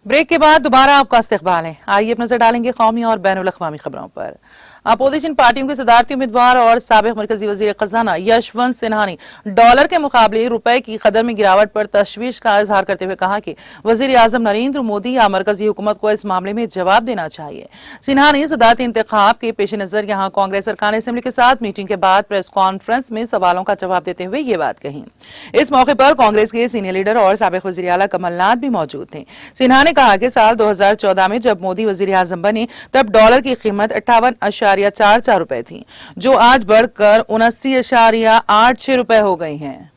Break के बाद दोबारा आपका इस्तकबाल है। आइए अब नजर डालेंगे कौमी और बैनुल अक़वामी खबरों पर। अपोजिशन पार्टियों के सदारती उम्मीदवार और साबिक मरकजी वजीर खजाना यशवंत सिन्हा ने डॉलर के मुकाबले रुपए की कदर में गिरावट पर तशवीश का इजहार करते हुए कहा कि वजीर आजम नरेंद्र मोदी या मरकजी हुकूमत को इस मामले में जवाब देना चाहिए। सिन्हा ने सदारती इंतखाब के पेश नजर यहां कांग्रेस अरकान असेंबली के साथ मीटिंग के बाद प्रेस कॉन्फ्रेंस में सवालों का जवाब देते हुए ये बात कही। इस मौके पर कांग्रेस के सीनियर लीडर और साबिक वजीर आला कमलनाथ भी मौजूद थे। सिन्हा ने कहा कि साल 2014 में जब मोदी वजीर आजम बने तब डॉलर की कीमत 58.44 रुपए थी, जो आज बढ़कर 79.86 रुपए हो गई है।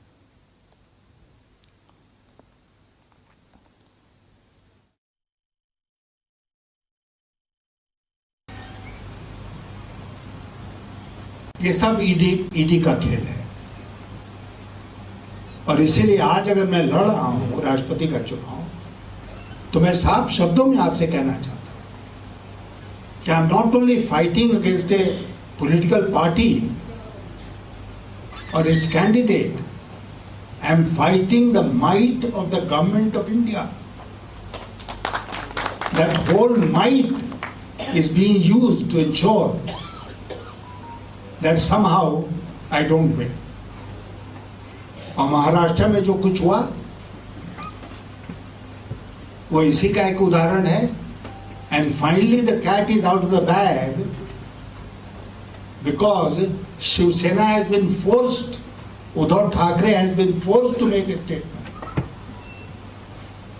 ये सब ईडी का खेल है और इसीलिए आज अगर मैं लड़ रहा हूं राष्ट्रपति का चुनाव, तो मैं साफ शब्दों में आपसे कहना चाहता हूं कि I am not only fighting against a political party और its candidate, I am fighting the might of the government of India. That whole might is being used to ensure that somehow I don't win. और महाराष्ट्र में जो कुछ हुआ वो इसी का एक उदाहरण है. And finally the cat is out of the bag because Shiv Sena has been forced, Uddhav Thackeray has been forced to make a statement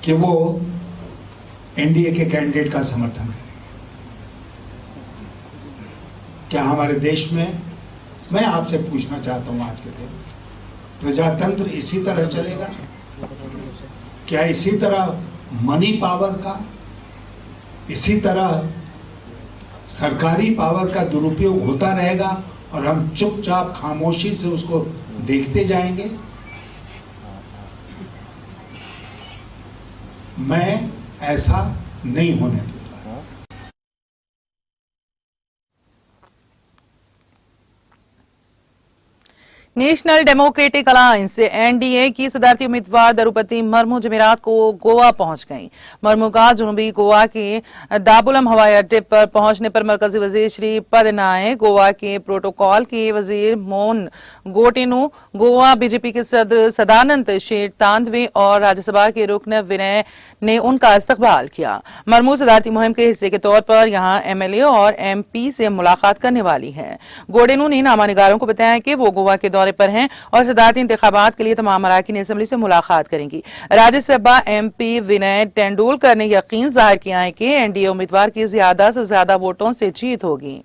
कि वो एनडीए के कैंडिडेट का समर्थन करेंगे. क्या हमारे देश में, मैं आपसे पूछना चाहता हूं आज के दिन, प्रजातंत्र इसी तरह चलेगा? क्या इसी तरह मनी पावर का, इसी तरह सरकारी पावर का दुरुपयोग होता रहेगा और हम चुपचाप खामोशी से उसको देखते जाएंगे? मैं ऐसा नहीं होने दूंगा. नेशनल डेमोक्रेटिक अलायंस एनडीए की सदारती उम्मीदवार द्रौपदी मुर्मू जमेरात को गोवा पहुंच गईं। मुर्मू का जनूबी गोवा के दाबुलम हवाई अड्डे पर पहुंचने पर मरकजी वजीर श्रीपद नायक, गोवा के प्रोटोकॉल के वजीर मोहन गोटेनु, गोवा बीजेपी के सदर सदानंद शेठ तांदवे और राज्यसभा के रुकन विनय ने उनका इस्तकबाल किया। मुर्मू सदारती मुहिम के हिस्से के तौर पर यहां एमएलए और एमपी से मुलाकात करने वाली है। गोडेनु ने नामानिगारों को बताया कि वो गोवा के दौरे पर हैं और सदारती इंतखाबात के लिए तमाम अराकीन असेंबली से मुलाकात करेंगी। राज्यसभा एमपी विनय तेंदुलकर ने यकीन जाहिर किया है कि एनडीए उम्मीदवार की ज्यादा से ज्यादा वोटों से जीत होगी।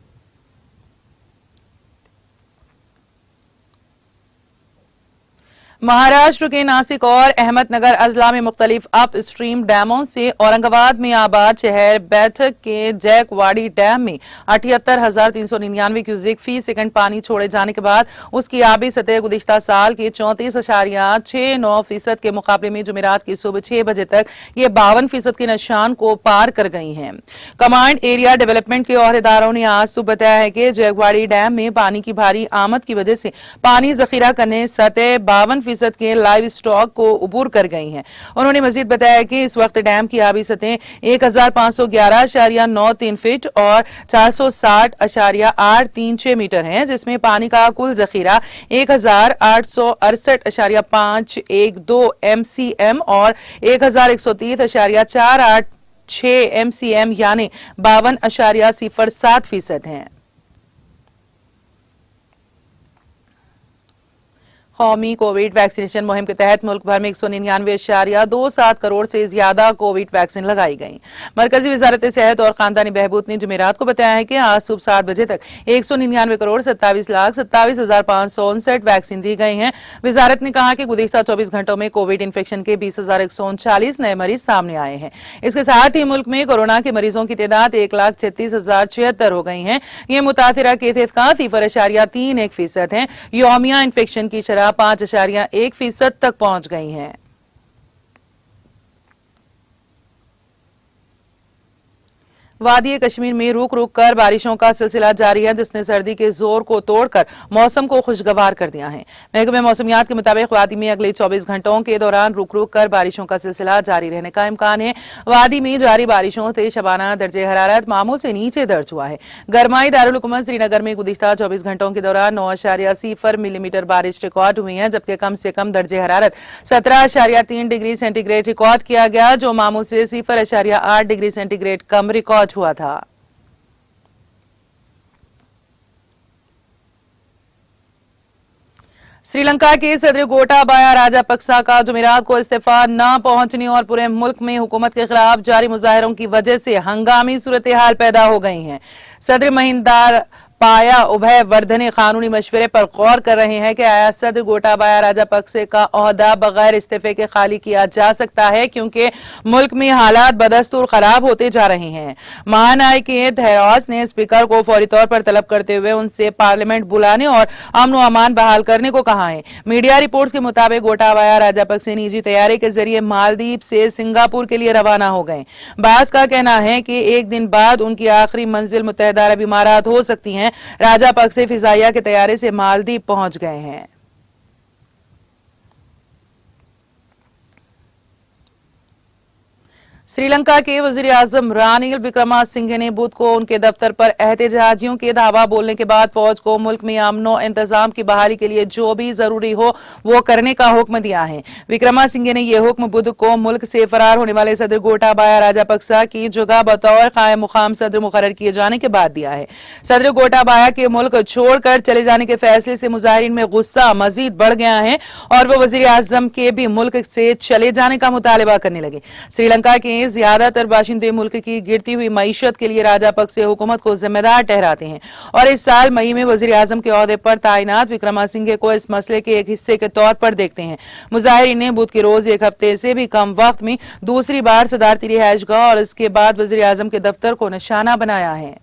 महाराष्ट्र के नासिक और अहमदनगर अजला में मुख्तलिफ अप स्ट्रीम डैमों से औरंगाबाद में आबाद शहर बैठक के जैकवाड़ी डैम में 78,399 क्यूसेक फी सेकंड पानी छोड़े जाने के बाद उसकी आबी सतह गुज़िश्ता साल के 34.69% के मुकाबले में जुमेरात की सुबह 6 बजे तक ये 52% के निशान को पार कर गई है। कमांड एरिया डेवलपमेंट के ओहदेदारों ने आज सुबह बताया है कि जैकवाड़ी डैम में पानी की भारी आमद की वजह से पानी जखीरा करने सतह 52% के लाइव स्टॉक को उबूर कर गई हैं। उन्होंने मजीद बताया कि इस वक्त डैम की आबी सतह 1511.93 फीट और 460.836 मीटर है, जिसमें पानी का कुल जखीरा 1868.512 MCM और 1130.486 MCM यानी 52.07% है। कौमी कोविड वैक्सीनेशन मुहिम के तहत मुल्क भर में 199.27 करोड़ से ज्यादा कोविड वैक्सीन लगाई गई। मरकजी वजारत सेहत और खानदानी बहबूद ने जुमेरात को बताया है कि आज सुबह 7 बजे तक 199,27,27,559 वैक्सीन दी गई हैं। वजारत ने कहा कि गुज़िश्ता 24 घंटों में कोविड इन्फेक्शन के 20,139 नए मरीज सामने आए हैं। इसके साथ ही मुल्क में कोरोना के मरीजों की तादाद 1,36,076 हो गई है। ये मुतासिरा केसेस का 0.31% है। यौमिया इन्फेक्शन की शरह 5.1% तक पहुंच गई हैं। वादी कश्मीर में रुक रुक कर बारिशों का सिलसिला जारी है, जिसने सर्दी के जोर को तोड़कर मौसम को खुशगवार कर दिया है। महकमे मौसमियात के मुताबिक वादी में अगले 24 घंटों के दौरान रुक रुक कर बारिशों का सिलसिला जारी रहने का इम्कान है। वादी में जारी बारिशों से शबाना दर्जे हरारत मामूल से नीचे दर्ज हुआ है। गरमाई दारुल हुकूमत श्रीनगर में गुज़िश्ता 24 घंटों के दौरान 9.0 मिलीमीटर बारिश रिकॉर्ड हुई है, जबकि कम से कम दर्जे हरारत 17.3 डिग्री सेंटीग्रेड रिकॉर्ड किया गया, जो मामूल से 0.8 डिग्री सेंटीग्रेड कम रिकॉर्ड हुआ था। श्रीलंका के सदर गोटाबाया राजापक्सा का जुमेरात को इस्तीफा न पहुंचने और पूरे मुल्क में हुकूमत के खिलाफ जारी मुजाहिरों की वजह से हंगामी सूरत हाल पैदा हो गई है। सदर महिंदा पाया उभय वर्धने कानूनी मशवरे पर गौर कर रहे हैं कि आया सदर गोटाबाया राजापक्से का ओहदा बगैर इस्तीफे के खाली किया जा सकता है, क्योंकि मुल्क में हालात बदस्तूर खराब होते जा रहे हैं। महानायक हैरॉस ने स्पीकर को फौरी तौर पर तलब करते हुए उनसे पार्लियामेंट बुलाने और अमन व अमान बहाल करने को कहा है। मीडिया रिपोर्ट्स के मुताबिक गोटाबाया राजापक्से निजी तैयारी के जरिए मालदीव से सिंगापुर के लिए रवाना हो गए। बास का कहना है कि एक दिन बाद उनकी आखिरी मंजिल मुत्तहिदा अरब इमारात हो सकती है। राजापक्से फिजाइया के तैयारे से मालदीव पहुंच गए हैं। श्रीलंका के वजीर आजम रानिल विक्रमासिंघे ने बुध को उनके दफ्तर पर एहतजाजियों के धावा बोलने के बाद फौज को मुल्क में अमनो इंतजाम की बहाली के लिए जो भी जरूरी हो वो करने का हुक्म दिया है। विक्रमासिंघे ने यह हुक्म बुध को मुल्क से फरार होने वाले सदर गोटाबाया राजापक्सा की जगह बतौर कायम मुकाम सदर मुकर्रर किए जाने के बाद दिया है। सदर गोटाबाया के मुल्क छोड़कर चले जाने के फैसले से मुजाहिरीन में गुस्सा मजीद बढ़ गया है और वो वजीर आजम के भी मुल्क से चले जाने का मुतालबा करने लगे। श्रीलंका के ज्यादातर बाशिंदे मुल्क की गिरती हुई मईशत के लिए राजापक्से हुकूमत को जिम्मेदार ठहराते हैं और इस साल मई में वजीर आजम के ओहदे पर तैनात विक्रमासिंघे को इस मसले के एक हिस्से के तौर पर देखते हैं। मुजाहिरीन ने बुध के रोज एक हफ्ते से भी कम वक्त में दूसरी बार सदारती रिहाइशगाह और इसके बाद वजीर आजम के दफ्तर को निशाना बनाया है।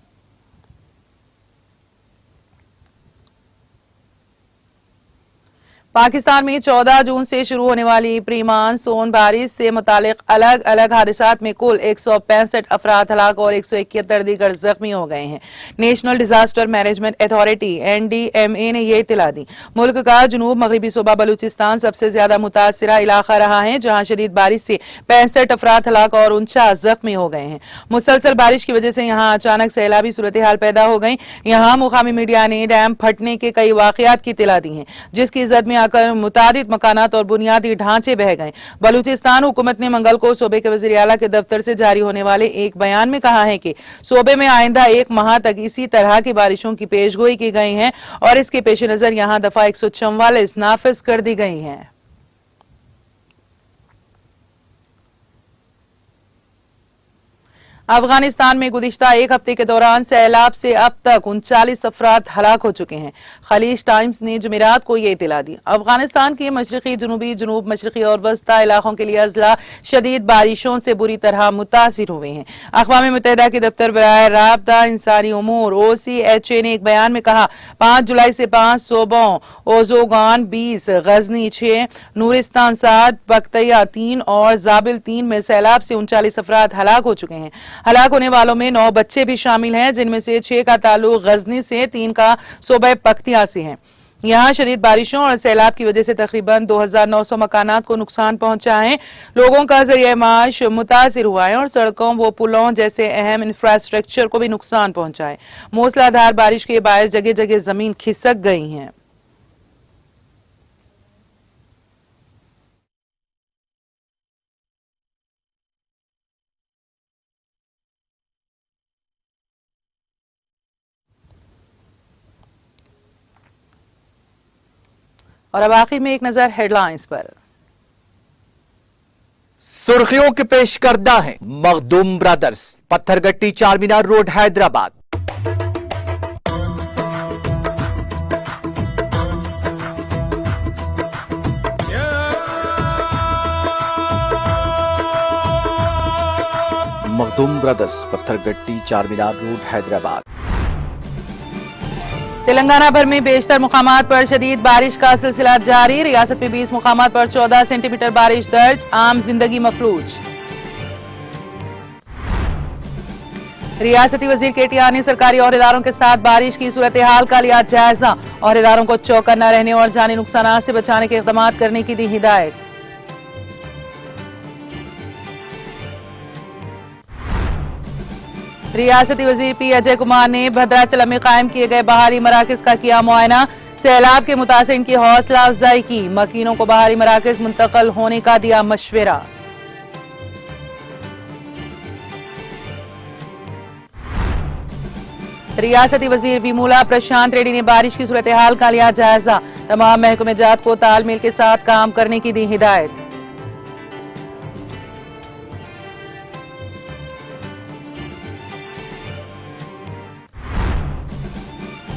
पाकिस्तान में 14 जून से शुरू होने वाली प्री मानसून बारिश से मुतालिक अलग अलग हादसात में कुल 165 अफराद हलाक और 171 दीगर जख्मी हो गए हैं। National disaster management authority NDMA ने यह इत्तला दी। मुल्क का जनूब मगरबी सूबा बलूचिस्तान सबसे ज्यादा मुतासिरा इलाका रहा है, जहां शदीद बारिश से 65 अफराद हलाक और 49 जख्मी हो गए हैं। मुसलसल बारिश की वजह से यहाँ अचानक सैलाबी सूरत हाल पैदा हो गई। यहाँ मुकामी मीडिया ने डैम फटने के कई वाकयात की इत्तला दी है, जिसकी जद में आकर मुतादिद मकानात और बुनियादी ढांचे बह गए। बलूचिस्तान हुकूमत ने मंगल को सूबे के वजीर आला के दफ्तर से जारी होने वाले एक बयान में कहा है कि सूबे में आइंदा एक माह तक इसी तरह की बारिशों की पेशगोई की गई है और इसके पेश नजर यहाँ दफा 144 नाफिज कर दी गई है। अफगानिस्तान में गुज़िश्ता एक हफ्ते के दौरान सैलाब से अब तक 39 अफराद हलाक हो चुके हैं। खलीज टाइम्स ने जुमेरात को यह इत्तला दी। अफगानिस्तान के मशरकी जनूबी जनूब मशरकी और वस्ता इलाकों के लिए अजला शदीद बारिशों से बुरी तरह मुतासिर हुए हैं। अक़वाम मुत्तहिदा के दफ्तर बराए राबता इंसानी उमूर OCHA ने एक बयान में कहा, 5 जुलाई से 5 सूबों ओजोगान 20, गजनी 6, नूरिस्तान 7, बख्तिया 3 और जाबिल 3 में सैलाब से 39 अफराद हलाक हो चुके हैं। हलाक होने वालों में 9 बच्चे भी शामिल हैं, जिनमें से 6 का ताल्लुक गजनी से, 3 का सूबा पख्तिया से है। यहाँ शदीद बारिशों और सैलाब की वजह से तकरीबन 2900 मकानात को नुकसान पहुंचा है। लोगों का जरिया माश मुतासिर हुआ है और सड़कों व पुलों जैसे अहम इंफ्रास्ट्रक्चर को भी नुकसान पहुंचा है। मूसलाधार बारिश के बायस जगह जगह जमीन खिसक गई है। और अब आखिर में एक नजर हेडलाइंस पर। सुर्खियों के पेश करदा है Makhdoom brothers, Pathergatti Charminar road Hyderabad. Makhdoom brothers, Pathergatti Charminar road Hyderabad. Telangana भर में बेशतर मुकामात पर शदीद बारिश का सिलसिला जारी। रियासत में 20 मुकामात पर 14 सेंटीमीटर बारिश दर्ज। आम जिंदगी मफलूज। रियासती वजीर केटीआर ने सरकारी ओहदेदारों के साथ बारिश की सूरत हाल का लिया जायजा। ओहदेदारों को चौकन्ना रहने और जानी नुकसान से बचाने के इक़दाम करने की दी हिदायत। रियासती वजीर पी अजय कुमार ने भद्राचलम में कायम किए गए बहाली मराकज का किया मुआयना। सैलाब के मुतासिरीन की हौसला अफजाई की। मकीनों को बहाली मराकज मुंतकिल होने का दिया मशवरा। रियासती वजीर विमूला प्रशांत रेड्डी ने बारिश की सूरत हाल का लिया जायजा। तमाम महकमे जात को तालमेल के साथ काम करने की दी हिदायत।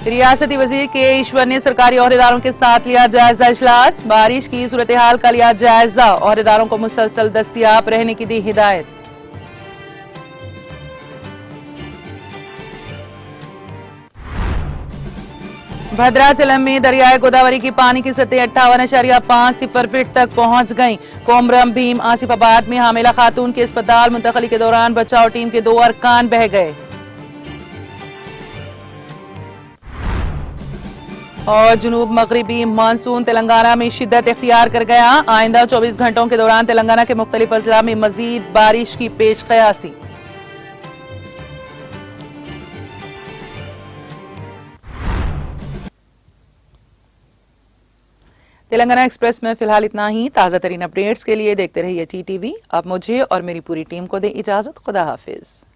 रियासती वजीर के ईश्वर ने सरकारी ओहदेदारों के साथ लिया जायजा इजलास। बारिश की सूरत हाल का लिया जायजा। ओहदेदारों को मुसलसल दस्तयाब रहने की दी हिदायत। भद्राचलम में दरियाए गोदावरी की पानी की सतह 58.50 फीट तक पहुंच गई। कोमरम भीम आसिफाबाद में हामिला खातून के अस्पताल मुंतकली के दौरान बचाव टीम के 2 अरकान बह गए। और जुनूब मगरिबी मानसून तेलंगाना में शिद्दत इख्तियार कर गया। आइंदा 24 घंटों के दौरान तेलंगाना के मुख्तलिफ अजला में मजीद बारिश की पेश क़यासी। तेलंगाना एक्सप्रेस में फिलहाल इतना ही। ताज़ा तरीन अपडेट्स के लिए देखते रहिए TTV। अब मुझे और मेरी पूरी टीम को दे इजाजत। खुदा हाफिज।